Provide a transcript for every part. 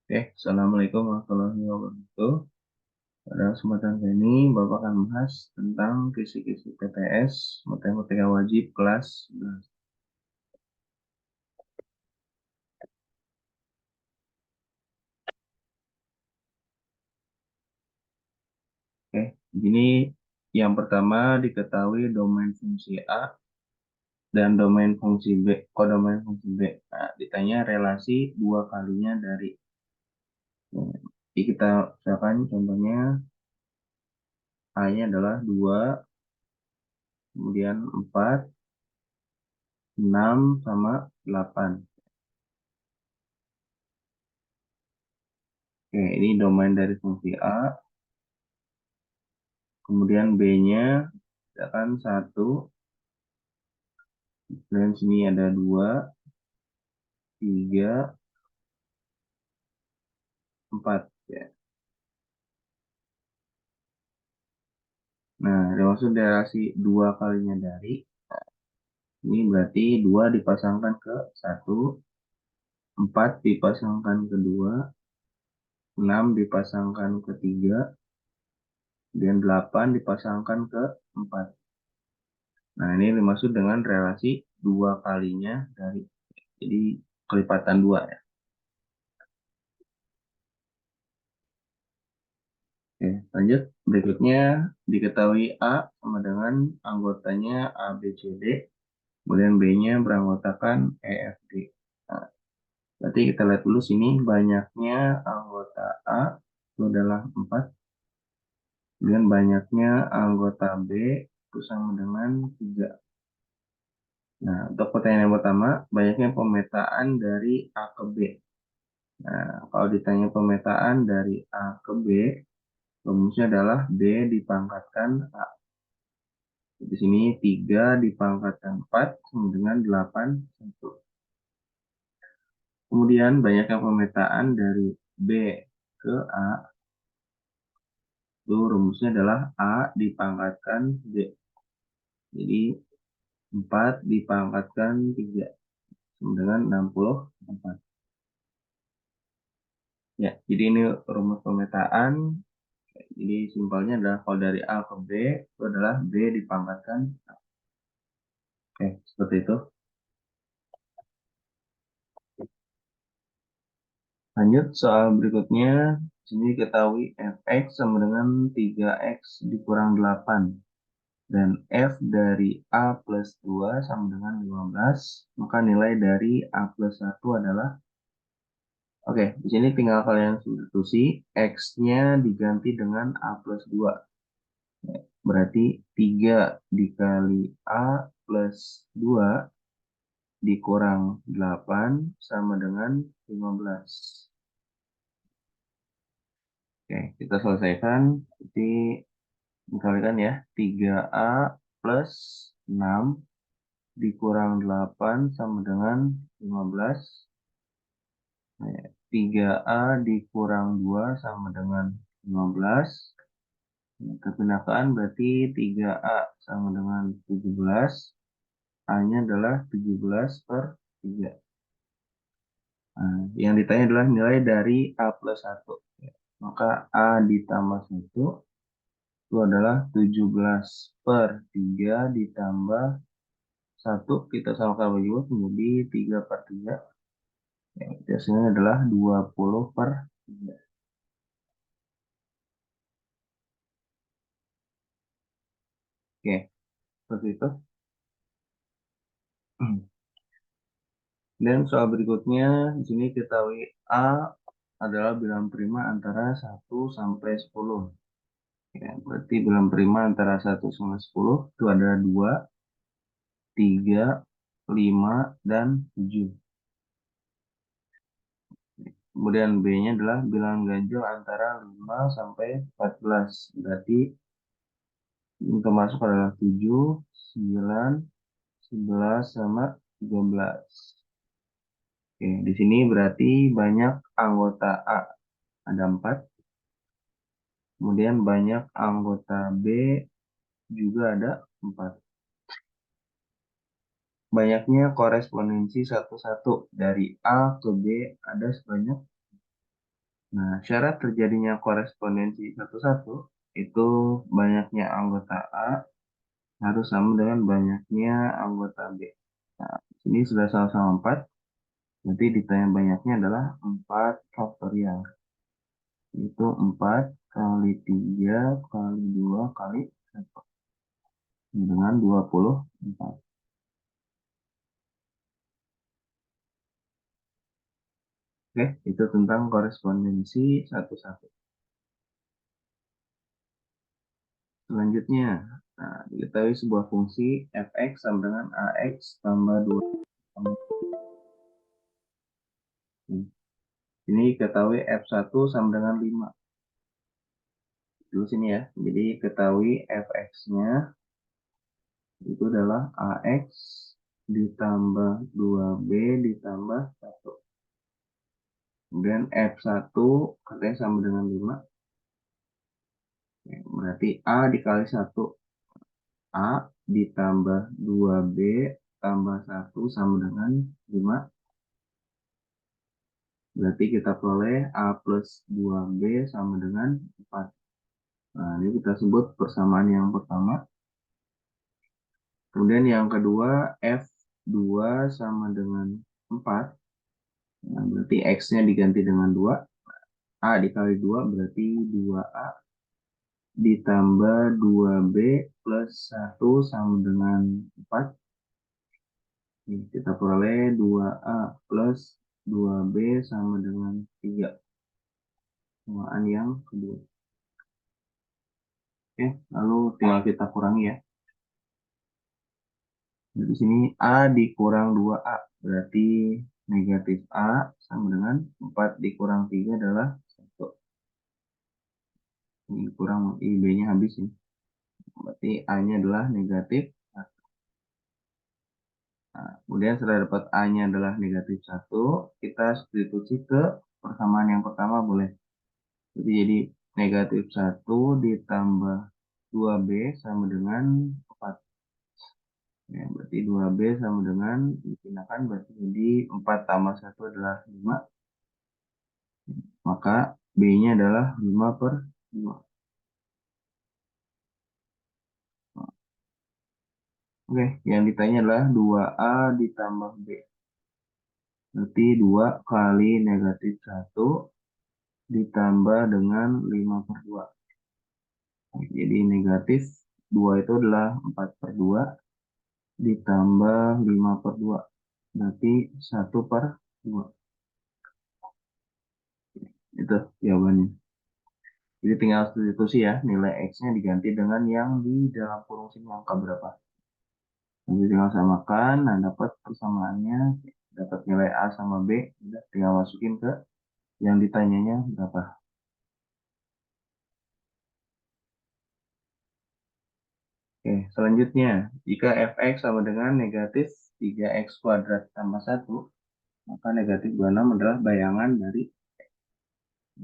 Oke, Assalamualaikum warahmatullahi wabarakatuh. Pada kesempatan kali ini, Bapak akan membahas tentang kisi-kisi PTS, matematika wajib kelas 11. Oke, ini yang pertama diketahui domain fungsi A dan domain fungsi B, kodomain fungsi B. Nah, ditanya relasi dua kalinya dari. Jadi kita misalkan contohnya A-nya adalah 2, kemudian 4, 6, sama 8. Oke, ini domain dari fungsi A. Kemudian B-nya misalkan 1, dan sini ada 2, 3, 4 ya. Nah, dimaksud relasi dua kalinya dari ini berarti 2 dipasangkan ke 1, 4 dipasangkan ke 2, 6 dipasangkan ke 3, dan 8 dipasangkan ke 4. Nah, ini dimaksud dengan relasi dua kalinya dari. Jadi kelipatan 2 ya. Oke, lanjut. Berikutnya diketahui A sama dengan anggotanya A, B, C, D. Kemudian B-nya beranggotakan E, F, G. Nah, berarti kita lihat dulu sini banyaknya anggota A itu adalah 4. Kemudian banyaknya anggota B itu sama dengan 3. Nah, untuk pertanyaan yang pertama, banyaknya pemetaan dari A ke B. Nah, kalau ditanya pemetaan dari A ke B, rumusnya adalah B dipangkatkan A. Di sini 3 dipangkatkan 4 sama dengan 8, 1. Kemudian banyaknya pemetaan dari B ke A, itu rumusnya adalah A dipangkatkan B. Jadi 4 dipangkatkan 3 sama dengan 64. Ya, jadi ini rumus pemetaan. Jadi simpelnya adalah kalau dari A ke B itu adalah B dipangkatkan A. Oke, seperti itu. Lanjut soal berikutnya. Sini ketahui fx sama dengan 3x dikurang 8. Dan f dari A plus 2 sama dengan 15, maka nilai dari A plus 1 adalah, oke, di sini tinggal kalian substitusi, X-nya diganti dengan A plus 2. Berarti 3 dikali A plus 2 dikurang 8 sama dengan 15. Oke, kita selesaikan. Jadi dikalikan ya, 3A plus 6 dikurang 8 sama dengan 15. 3A dikurang 2 sama dengan 15. Kepindahan berarti 3A sama dengan 17. A-nya adalah 17 per 3. Nah, yang ditanya adalah nilai dari A plus 1. Maka A ditambah 1 itu adalah 17 per 3 ditambah 1. Kita samakan bagi 2 menjadi 3 per 3. Yang hasilnya adalah 20 per 3. Oke, seperti itu. Dan soal berikutnya, di sini ketahui A adalah bilangan prima antara 1 sampai 10. Ya, berarti bilangan prima antara 1 sampai 10 itu ada 2, 3, 5, dan 7. Kemudian B-nya adalah bilangan ganjil antara 5 sampai 14. Berarti yang termasuk adalah 7, 9, 11, sama 13. Oke, di sini berarti banyak anggota A. Ada 4. Kemudian banyak anggota B juga ada 4. Banyaknya korespondensi satu-satu dari A ke B ada sebanyak Nah, syarat terjadinya korespondensi satu-satu itu banyaknya anggota A harus sama dengan banyaknya anggota B. Nah, ini sudah sama-sama 4, berarti ditanya banyaknya adalah 4 faktorial. Itu 4 kali 3 kali 2 kali 1 dengan 24. Oke, itu tentang korespondensi satu-satu. Selanjutnya, nah, diketahui sebuah fungsi fx sama dengan ax tambah 2. Ini diketahui f1 sama dengan 5. Dulu sini ya. Jadi ketahui fx-nya itu adalah ax ditambah 2b ditambah 1. Kemudian f1 katanya sama dengan 5. Berarti a dikali 1. A ditambah 2b tambah 1 sama dengan 5. Berarti kita peroleh A plus 2B sama dengan 4. Nah, ini kita sebut persamaan yang pertama. Kemudian yang kedua, F2 sama dengan 4. Nah, berarti X-nya diganti dengan 2. A dikali 2 berarti 2A ditambah 2B plus 1 sama dengan 4. Ini kita peroleh 2A plus 2B sama dengan 3. Samaan yang kedua. Oke, lalu tinggal kita kurangi ya. Di sini A dikurang 2A. Berarti negatif A sama dengan 4 dikurang 3 adalah 1. Ini kurang B-nya habis ini. Berarti A-nya adalah negatif 1. Nah, kemudian setelah dapat A-nya adalah negatif 1, kita substitusi ke persamaan yang pertama boleh. Jadi negatif 1 ditambah 2B sama dengan 4. Ya, berarti 2B sama dengan dipindahkan berarti jadi 4 tambah 1 adalah 5. Maka B-nya adalah 5/2. Oke, yang ditanya adalah 2A ditambah B. Berarti 2 kali negatif 1 ditambah dengan 5/2. Jadi negatif 2 itu adalah 4/2 ditambah 5/2. Berarti 1/2. Itu jawabannya. Jadi tinggal substitusi ya, nilai X-nya diganti dengan yang di dalam kurung sini angka berapa. Nanti tinggal samakan, nah dapat persamaannya, dapat nilai A sama B, udah tinggal masukin ke yang ditanyanya berapa. Oke, selanjutnya, jika fx sama dengan negatif 3x kuadrat tambah 1, maka negatif 26 adalah bayangan dari X.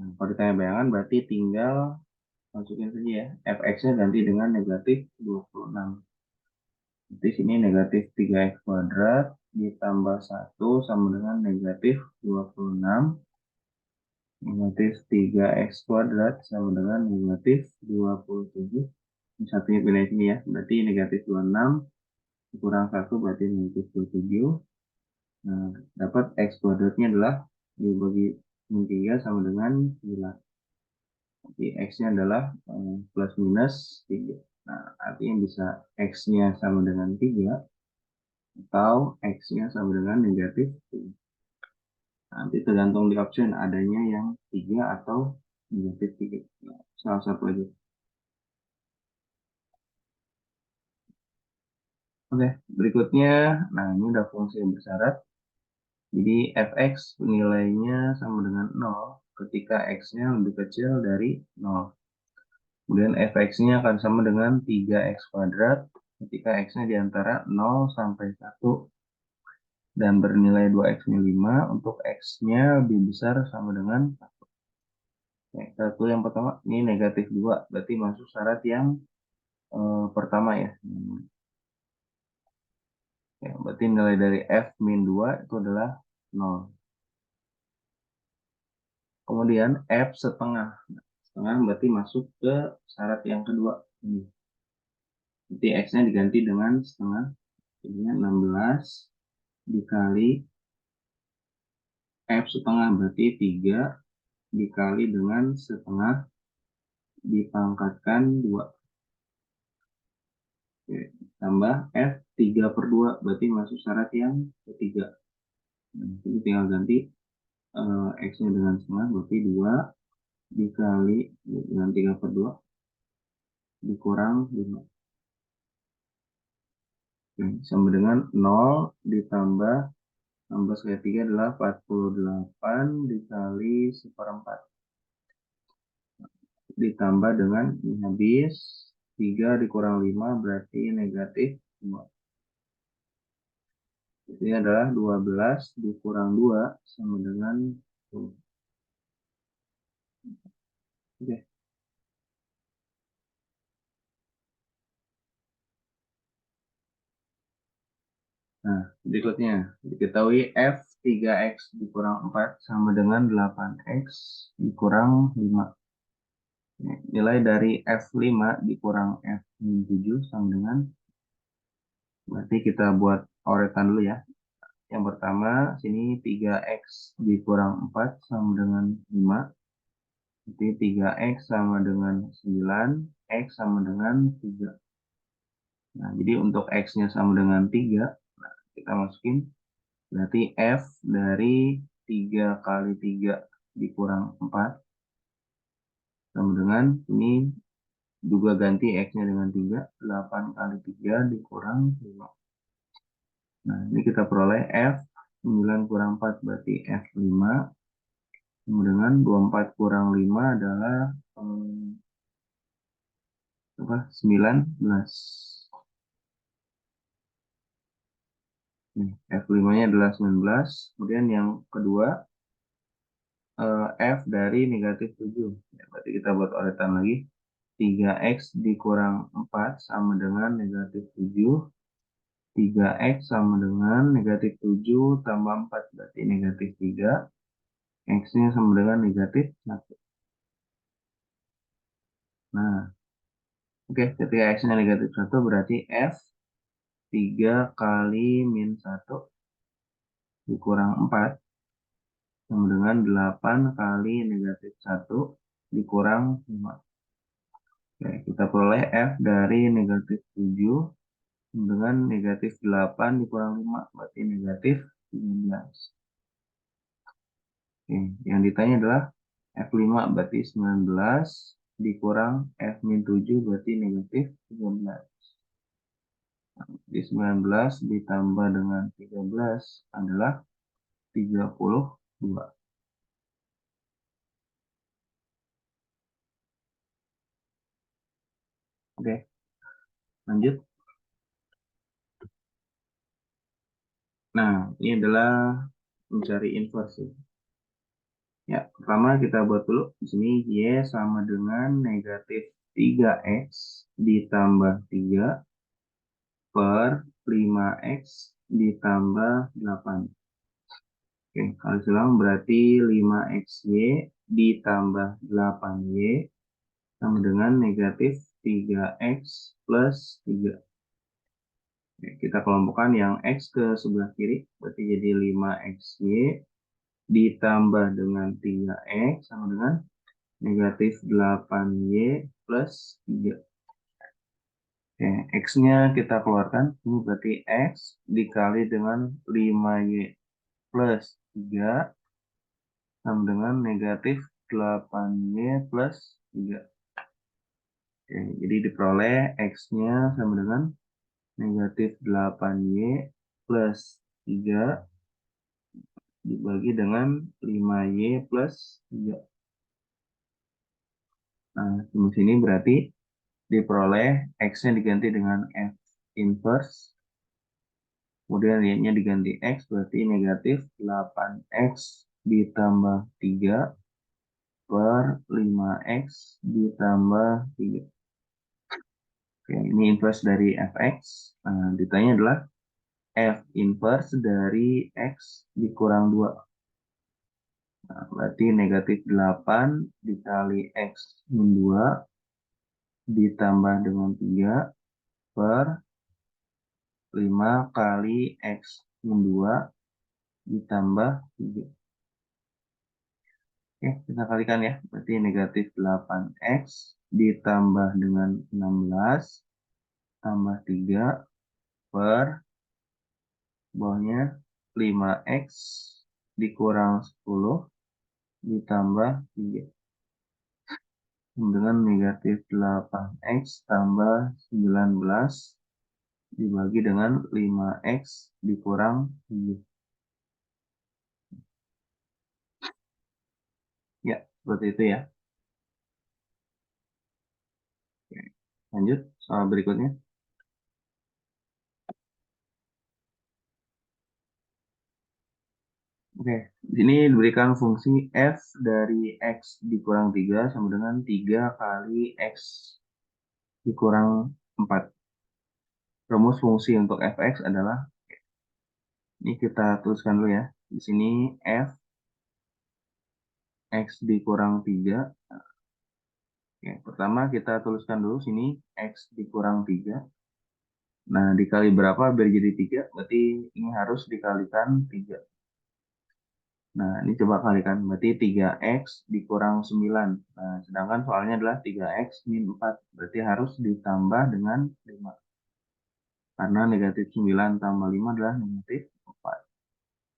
Nah, kalau ditanya bayangan berarti tinggal masukin saja ya, fx-nya ganti dengan negatif 26. Di sini negatif 3x kuadrat ditambah 1 sama dengan negatif 26. Negatif 3x kuadrat sama dengan negatif 27. Ini satunya pilih sini ya. Berarti negatif 26 kurang 1 berarti negatif 27. Nah, dapat x kuadratnya adalah dibagi 3 sama dengan 9. Jadi x-nya adalah plus minus 3. Nah, artinya bisa x-nya sama dengan 3 atau x-nya sama dengan negatif 3. Nanti tergantung di option adanya yang 3 atau negatif 3. Nah, salah satu aja. Oke, berikutnya, nah ini udah fungsi yang bersyarat. Jadi fx nilainya sama dengan 0 ketika x-nya lebih kecil dari 0. Kemudian fx-nya akan sama dengan 3x kuadrat ketika x-nya di antara 0 sampai 1 dan bernilai 2x-nya 5 untuk x-nya lebih besar sama dengan 1. Oke, satu yang pertama, ini negatif 2, berarti masuk syarat yang pertama ya. Ya, berarti nilai dari f min 2 itu adalah 0. Kemudian F setengah. Setengah berarti masuk ke syarat yang kedua. Ini. Jadi X-nya diganti dengan setengah. Jadinya 16 dikali F setengah berarti 3 dikali dengan setengah dipangkatkan 2. Oke. Tambah F 3/2 berarti masuk syarat yang ketiga. Nah, jadi tinggal ganti X-nya dengan setengah berarti 2 dikali dengan 3/2 dikurang 5. Oke, sama dengan 0 ditambah 16 kali 3 adalah 48 dikali 1/4. Ditambah dengan ini habis 3 dikurang 5 berarti negatif 2. Ini adalah 12 dikurang 2 sama dengan 10. Oke. Nah, berikutnya diketahui F3X dikurang 4 sama dengan 8X dikurang 5. Nilai dari F5 dikurang F7 sama dengan, berarti kita buat coretan dulu ya. Yang pertama, sini 3X dikurang 4 sama dengan 5. Jadi 3X sama dengan 9, X sama dengan 3. Nah, jadi untuk X-nya sama dengan 3, nah, kita masukin, berarti F dari 3 kali 3 dikurang 4 sama dengan, ini juga ganti X-nya dengan 3, 8 kali 3 dikurang 5. Nah, ini kita peroleh F 9 kurang 4 berarti F5. Sama dengan 24 kurang 5 adalah 19. F5-nya adalah 19. Kemudian yang kedua, F dari negatif 7. Ya, berarti kita buat urutan lagi. 3X dikurang 4 sama dengan negatif 7. 3X sama dengan negatif 7 tambah 4 berarti negatif 3. X-nya sama dengan negatif 1. Nah, oke, ketika X-nya negatif 1 berarti F 3 kali min 1 dikurang 4 sama dengan 8 kali negatif 1 dikurang 5. Oke, kita peroleh F dari negatif 7 dengan negatif 8 dikurang 5 berarti negatif 15. Oke, yang ditanya adalah F5 berarti 19 dikurang F-7 berarti negatif 13. Jadi 19 ditambah dengan 13 adalah 32. Oke, lanjut. Nah, ini adalah mencari inversi. Ya, pertama kita buat dulu. Di sini Y sama dengan negatif 3X ditambah 3 per 5X ditambah 8. Oke, kalau silang berarti 5XY ditambah 8Y sama dengan negatif 3X plus 3. Oke, kita kelompokkan yang X ke sebelah kiri, berarti jadi 5XY ditambah dengan 3X sama dengan negatif 8Y plus 3. Oke, X-nya kita keluarkan. Ini berarti X dikali dengan 5Y plus 3 sama dengan negatif 8Y plus 3. Oke, jadi diperoleh X-nya sama dengan negatif 8Y plus 3 dibagi dengan 5Y plus 3. Nah, di sini berarti diperoleh X-nya diganti dengan F inverse. Kemudian Y-nya diganti X berarti negatif 8X ditambah 3 per 5X ditambah 3. Oke, ini inverse dari Fx. Nah, ditanya adalah F inverse dari X dikurang 2. Nah, berarti negatif 8 dikali X min 2 ditambah dengan 3 per 5 kali X min 2 ditambah 3. Oke, kita kalikan ya. Berarti negatif 8X ditambah dengan 16 tambah 3 per bawahnya 5X dikurang 10 ditambah 3 dengan negatif 8X tambah 19 dibagi dengan 5X dikurang 3. Ya, seperti itu ya. Oke, lanjut soal berikutnya. Oke, di sini diberikan fungsi f dari x dikurang 3 sama dengan 3 kali x dikurang 4. Rumus fungsi untuk fx adalah, ini kita tuliskan dulu ya. Di sini f x dikurang 3. Oke, pertama kita tuliskan dulu sini x dikurang 3. Nah, dikali berapa biar jadi 3? Berarti ini harus dikalikan 3. Nah, ini coba kalikan. Berarti 3x dikurang 9. Nah, sedangkan soalnya adalah 3x min 4. Berarti harus ditambah dengan 5. Karena negatif 9 tambah 5 adalah negatif 4.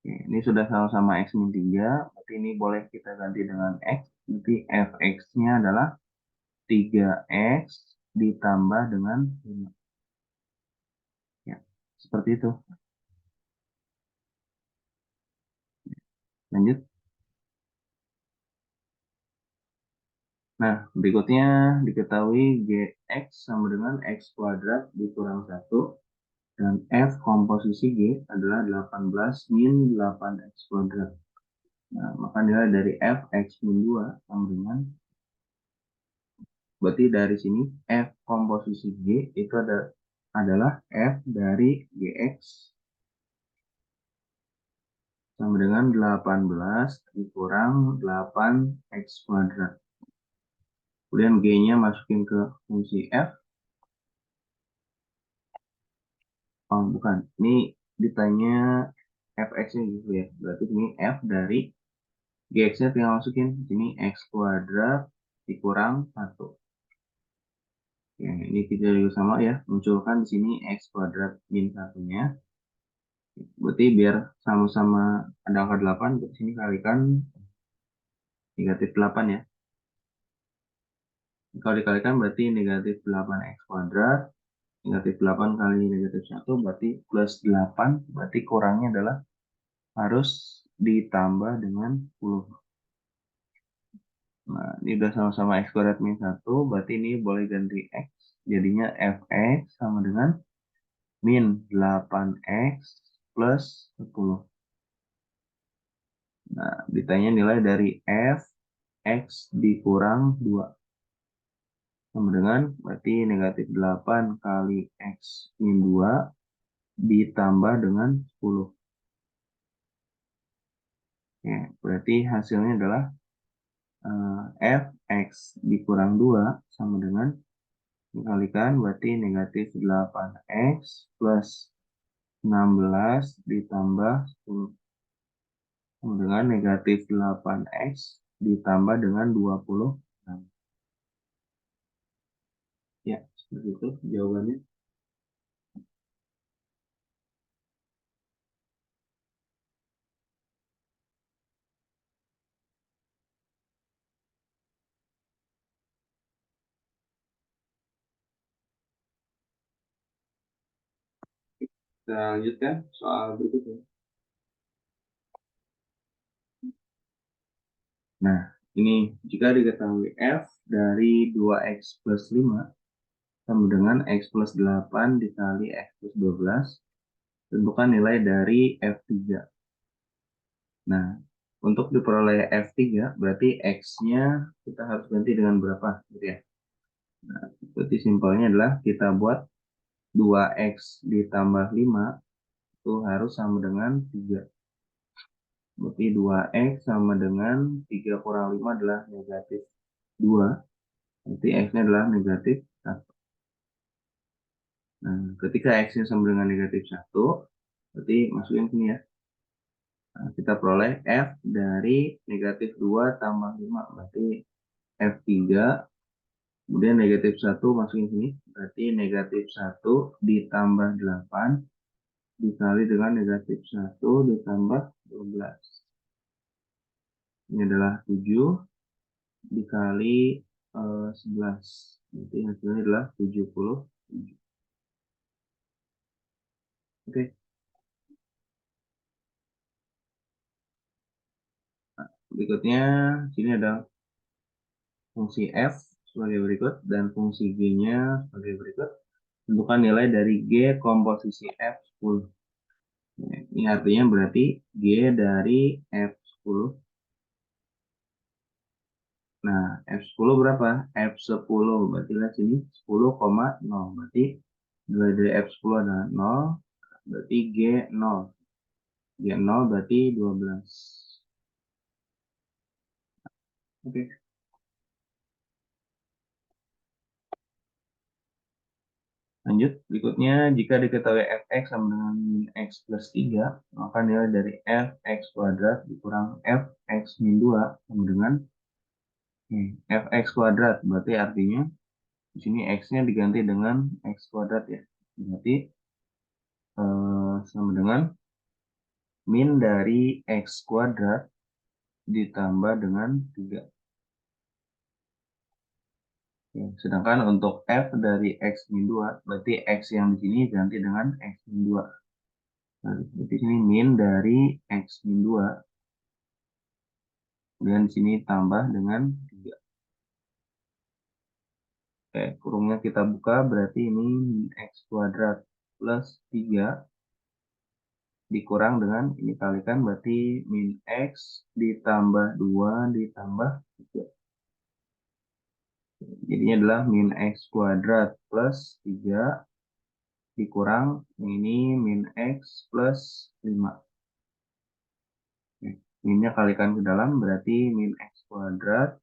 Oke, ini sudah sama-sama x min 3. Berarti ini boleh kita ganti dengan x. Berarti fx-nya adalah 3x ditambah dengan 5. Ya, seperti itu. Lanjut. Nah, berikutnya diketahui gx sama dengan x kuadrat dikurang 1 dan f komposisi g adalah 18 min 8x kuadrat. Nah, maka nilai dari f x min 2 sama dengan, berarti dari sini f komposisi g itu adalah f dari gx sama dengan 18 dikurang 8x kuadrat. Kemudian g-nya masukin ke fungsi f. Oh, bukan. Ini ditanya fx-nya gitu ya. Berarti ini f dari gx-nya tinggal masukin. Ini x kuadrat dikurang 1. Ya, ini kita juga sama ya. Munculkan di sini x kuadrat min 1-nya. Berarti biar sama-sama ada angka 8, di sini kalikan negatif 8 ya. Kalau dikalikan berarti negatif 8x kuadrat. Negatif 8 kali negatif 1 berarti plus 8. Berarti kurangnya adalah harus ditambah dengan 10. Nah, ini udah sama-sama x kuadrat min 1, berarti ini boleh ganti x. Jadinya fx sama dengan min 8x plus 10. Nah, ditanya nilai dari f x dikurang 2. Sama dengan berarti negatif 8 kali x min 2 ditambah dengan 10. Ya, berarti hasilnya adalah f x dikurang 2 sama dengan, dikalikan berarti negatif 8x plus 16 ditambah 10 sama dengan negatif 8x ditambah dengan 26. Ya, seperti itu jawabannya. Kita lanjutkan soal berikutnya. Nah, ini jika diketahui f dari 2x plus 5 sama dengan x plus 8 dikali x plus 12, tentukan nilai dari f3. Nah, untuk diperoleh f3 berarti x-nya kita harus ganti dengan berapa gitu ya. Nah, berarti simpelnya adalah kita buat 2x ditambah 5 itu harus sama dengan 3. Berarti 2x sama dengan 3 kurang 5 adalah negatif 2. Berarti x-nya adalah negatif 1. Nah, ketika x-nya sama dengan negatif 1, berarti masukin sini ya. Nah, kita peroleh f dari negatif 2 tambah 5. Berarti f3. Kemudian negatif 1 masukin sini. Berarti negatif 1 ditambah 8 dikali dengan negatif 1 ditambah 12. Ini adalah 7 dikali 11. Berarti hasilnya adalah 77. Oke, berikutnya sini ada fungsi f sebagai berikut dan fungsi g-nya sebagai berikut. Tentukan nilai dari g komposisi f10. Ini artinya berarti g dari f10. Nah, f10 berapa? F10 berarti lihat sini 10,0. Berarti nilai dari f10 adalah 0. Berarti g 0. G 0 berarti 12. Oke. Lanjut, berikutnya jika diketahui fx sama dengan min x plus 3, maka nilai dari fx kuadrat dikurang fx min 2 sama dengan fx kuadrat. Berarti artinya di sini x-nya diganti dengan x kuadrat ya. Berarti sama dengan min dari x kuadrat ditambah dengan 3. Ya, sedangkan untuk f dari x min 2, berarti x yang di sini ganti dengan x min 2. Nah, di sini min dari x min 2, kemudian di sini tambah dengan 3. Oke, kurungnya kita buka, berarti ini min x kuadrat plus 3 dikurang dengan, ini kalikan, berarti min x ditambah 2 ditambah 3. Jadinya adalah min x kuadrat plus 3 dikurang ini min x plus 5. Minnya kalikan ke dalam berarti min x kuadrat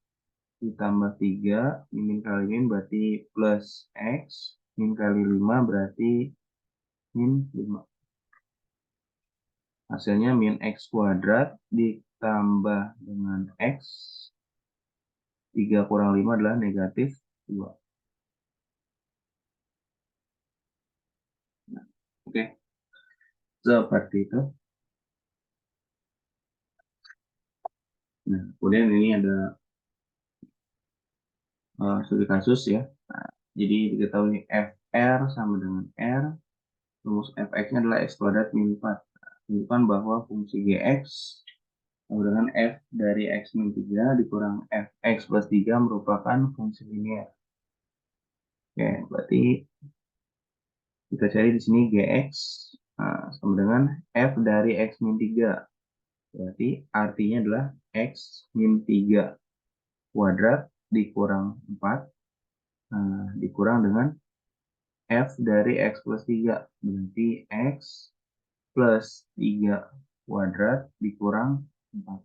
ditambah 3. Min kali min berarti plus x. Min kali 5 berarti min 5. Hasilnya min x kuadrat ditambah dengan x. 3 kurang 5 adalah negatif 2. Nah, oke. Seperti itu. Nah, kemudian ini ada studi kasus ya. Nah, jadi diketahui fr sama dengan r. Rumus fx-nya adalah x kuadrat min 4. Tunjukkan bahwa fungsi gx sama dengan f dari x min 3 dikurang fx plus 3 merupakan fungsi linear. Oke, berarti kita cari di sini gx sama dengan f dari x min 3. Berarti artinya adalah x min 3 kuadrat dikurang 4 dikurang dengan f dari x plus 3. Berarti x plus 3 kuadrat dikurang 4.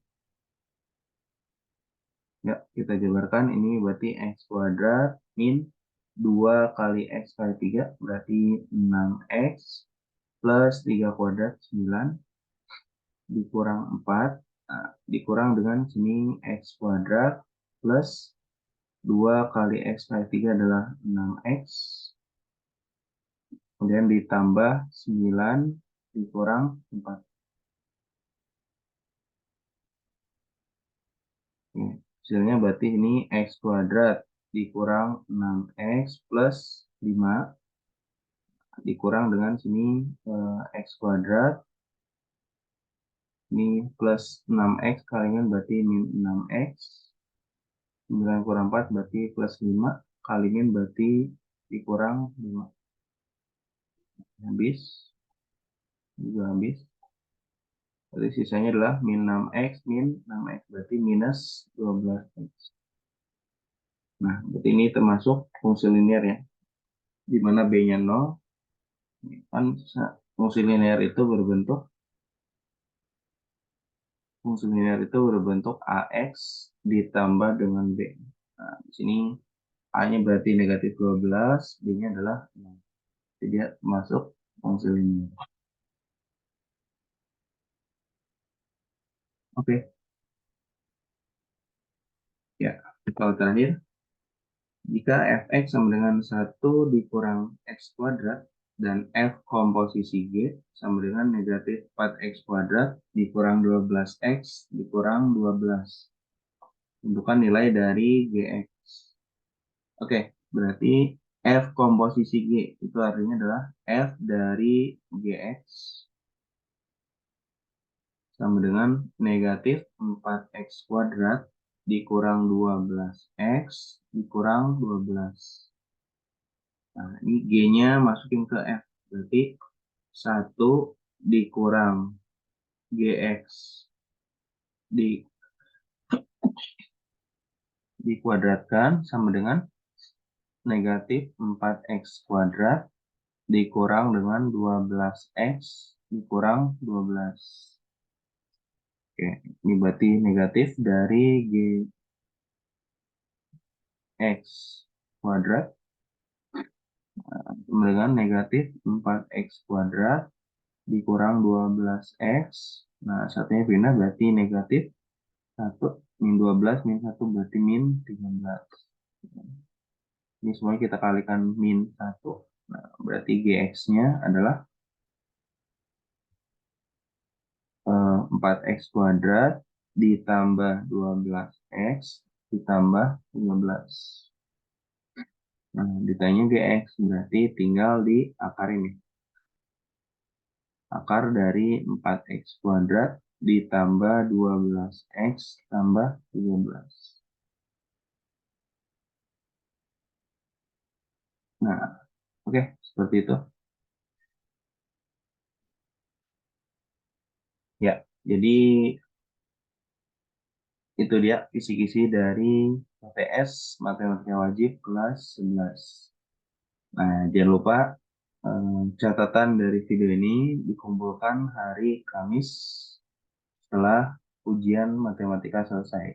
Ya, kita jabarkan ini berarti x kuadrat min 2 kali x kali 3 berarti 6x plus 3 kuadrat 9 dikurang 4 dikurang dengan sini x kuadrat plus 2 kali x kali 3 adalah 6x kemudian ditambah 9 dikurang 4. Hasilnya berarti ini x kuadrat dikurang 6x plus 5 dikurang dengan sini x kuadrat ini plus 6x kalian berarti min 6x 9 kurang 4 berarti plus 5 kali min berarti dikurang 5 habis juga habis. Jadi sisanya adalah min 6x min 6x berarti minus 12x. Nah, berarti ini termasuk fungsi linear ya. Di mana b-nya 0. Kan fungsi linear itu berbentuk fungsi linear itu berbentuk AX ditambah dengan B. Nah, di sini A-nya berarti negatif 12, B-nya adalah 6. Jadi dia masuk fungsi linear. Oke, ya. Kalau terakhir, jika fx sama dengan 1 dikurang x kuadrat dan f komposisi G sama dengan negatif 4x kuadrat dikurang 12x dikurang 12. Tentukan nilai dari Gx. Oke, berarti f komposisi G itu artinya adalah f dari Gx sama dengan negatif 4x kuadrat dikurang 12x dikurang 12. Nah, ini G-nya masukin ke F. Berarti 1 dikurang GX di, dikuadratkan sama dengan negatif 4X kuadrat dikurang dengan 12X dikurang 12. Oke, ini berarti negatif dari GX kuadrat sama dengan negatif 4X kuadrat dikurang 12X. Nah, satunya pindah berarti negatif 1 min 12 min 1 berarti min 13. Ini semuanya kita kalikan min 1. Nah, berarti GX-nya adalah 4X kuadrat ditambah 12X ditambah 15. Nah, ditanya GX berarti tinggal di akar ini. Akar dari 4X kuadrat ditambah 12X tambah 13. Nah, oke, seperti itu. Ya, jadi itu dia kisi-kisi dari MTS Matematika Wajib kelas 11. Nah, jangan lupa catatan dari video ini dikumpulkan hari Kamis setelah ujian matematika selesai.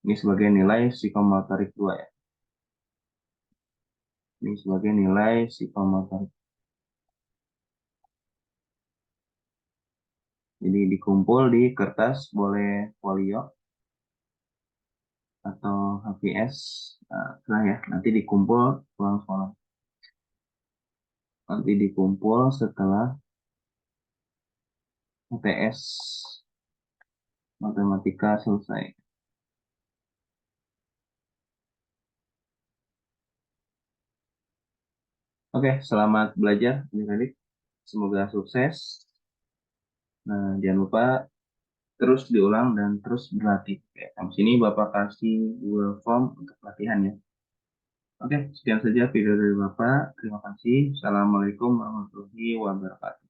Ini sebagai nilai psikomotorik 2 ya. Ini sebagai nilai psikomotorik. Jadi dikumpul di kertas, boleh folio atau HVS. Nah, ya, nanti dikumpul pulang sekolah. Nanti dikumpul setelah UTS matematika selesai. Oke, selamat belajar adik-adik. Semoga sukses. Nah, jangan lupa terus diulang dan terus berlatih. Oke, sampai sini Bapak kasih Google Form untuk latihan ya. Oke, sekian saja video dari Bapak. Terima kasih. Assalamualaikum warahmatullahi wabarakatuh.